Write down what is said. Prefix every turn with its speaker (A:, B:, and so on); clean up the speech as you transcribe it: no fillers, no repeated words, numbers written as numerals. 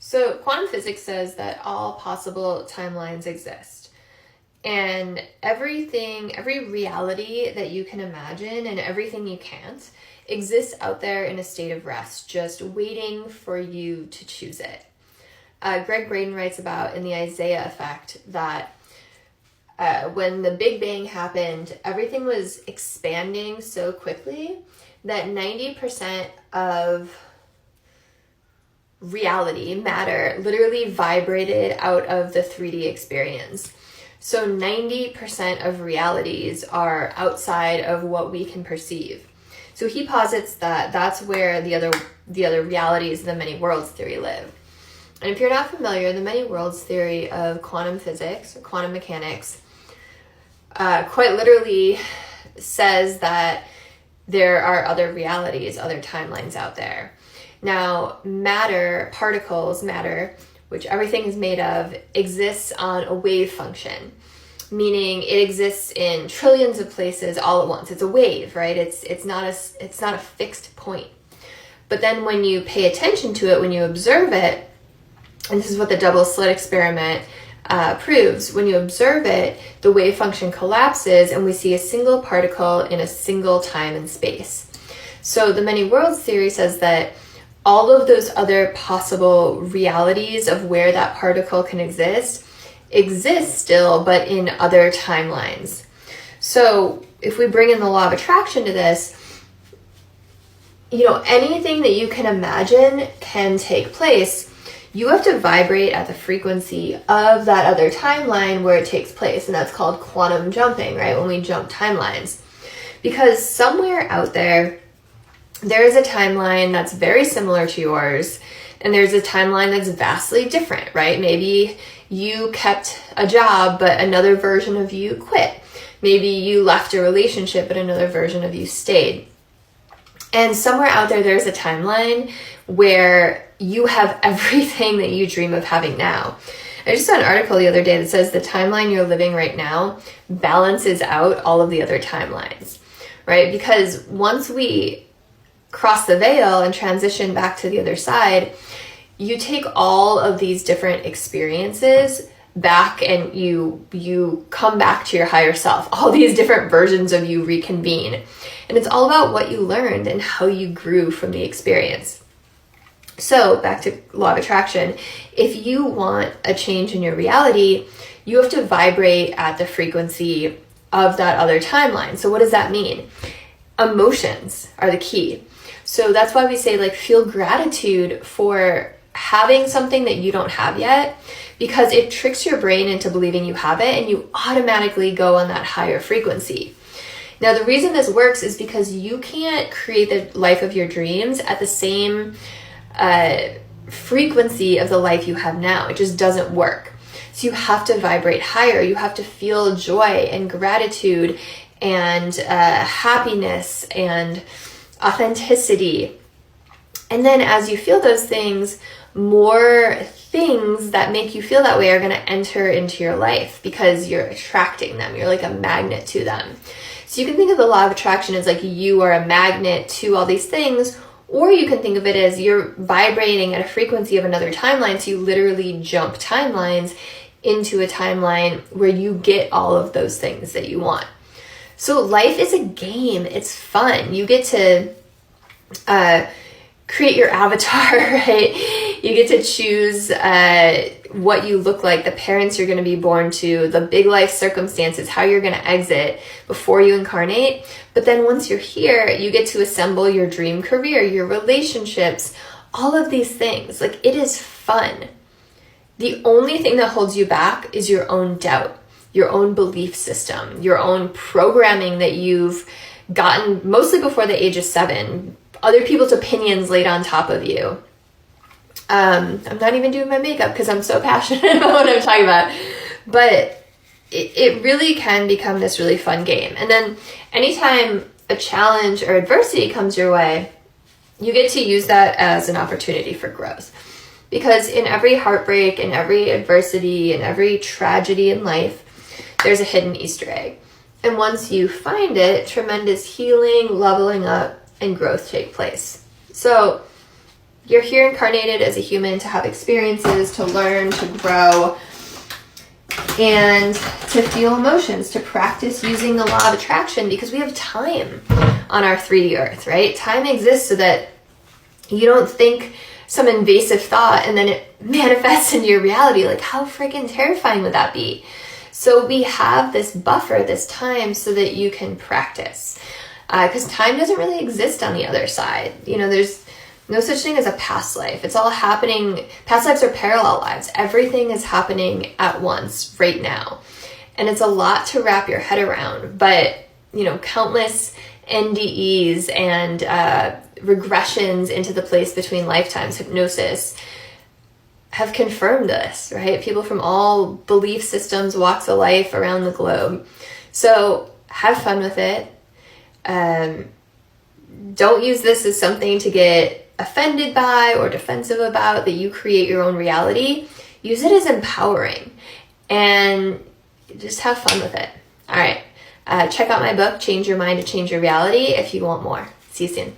A: So quantum physics says that all possible timelines exist. And everything, every reality that you can imagine and everything you can't exists out there in a state of rest, just waiting for you to choose it. Greg Braden writes about in the Isaiah effect that when the Big Bang happened, everything was expanding so quickly that 90% of reality, matter, literally vibrated out of the 3D experience. So 90% of realities are outside of what we can perceive. So he posits that that's where the other realities, the many worlds theory live. And if you're not familiar, the many worlds theory of quantum physics or quantum mechanics quite literally says that there are other realities, other timelines out there. Now, matter, particles, matter, which everything is made of, exists on a wave function, meaning it exists in trillions of places all at once. It's a wave, right? It's not a fixed point. But then when you pay attention to it, when you observe it, and this is what the double slit experiment proves, when you observe it, the wave function collapses and we see a single particle in a single time and space. So the many worlds theory says that all of those other possible realities of where that particle can exist still, but in other timelines. So if we bring in the law of attraction to this, anything that you can imagine can take place. You have to vibrate at the frequency of that other timeline where it takes place, and that's called quantum jumping, right? When we jump timelines. Because somewhere out there is a timeline that's very similar to yours, and there's a timeline that's vastly different, right? Maybe you kept a job, but another version of you quit. Maybe you left a relationship, but another version of you stayed. And somewhere out there's a timeline where you have everything that you dream of having now. I just saw an article the other day that says the timeline you're living right now balances out all of the other timelines, right? Because once we cross the veil and transition back to the other side, you take all of these different experiences back and you come back to your higher self. All these different versions of you reconvene. And it's all about what you learned and how you grew from the experience. So back to law of attraction, if you want a change in your reality, you have to vibrate at the frequency of that other timeline. So what does that mean? Emotions are the key. So that's why we say feel gratitude for having something that you don't have yet, because it tricks your brain into believing you have it and you automatically go on that higher frequency. Now, the reason this works is because you can't create the life of your dreams at the same frequency of the life you have now. It just doesn't work. So you have to vibrate higher. You have to feel joy and gratitude and happiness and authenticity. And then as you feel those things, more things that make you feel that way are going to enter into your life because you're attracting them. You're like a magnet to them. So you can think of the law of attraction as you are a magnet to all these things, or you can think of it as you're vibrating at a frequency of another timeline. So you literally jump timelines into a timeline where you get all of those things that you want. So life is a game. It's fun. You get to create your avatar, right? You get to choose what you look like, the parents you're going to be born to, the big life circumstances, how you're going to exit before you incarnate. But then once you're here, you get to assemble your dream career, your relationships, all of these things. It is fun. The only thing that holds you back is your own doubt, your own belief system, your own programming that you've gotten mostly before the age of 7, other people's opinions laid on top of you. I'm not even doing my makeup because I'm so passionate about what I'm talking about. But it really can become this really fun game. And then anytime a challenge or adversity comes your way, you get to use that as an opportunity for growth. Because in every heartbreak, in every adversity, in every tragedy in life, there's a hidden Easter egg. And once you find it, tremendous healing, leveling up, and growth take place. So You're here incarnated as a human to have experiences, to learn, to grow, and to feel emotions, to practice using the law of attraction, because we have time on our 3D earth, right? Time exists so that you don't think some invasive thought and then it manifests into your reality. Like, how freaking terrifying would that be? So we have this buffer, this time, so that you can practice. Because time doesn't really exist on the other side. There's no such thing as a past life. It's all happening. Past lives are parallel lives. Everything is happening at once, right now. And it's a lot to wrap your head around. But, countless NDEs and regressions into the place between lifetimes, hypnosis, have confirmed this, right? People from all belief systems, walks of life around the globe. So have fun with it. Don't use this as something to get offended by or defensive about, that you create your own reality. Use it as empowering and just have fun with it. All right. Check out my book, Change Your Mind to Change Your Reality, if you want more. See you soon.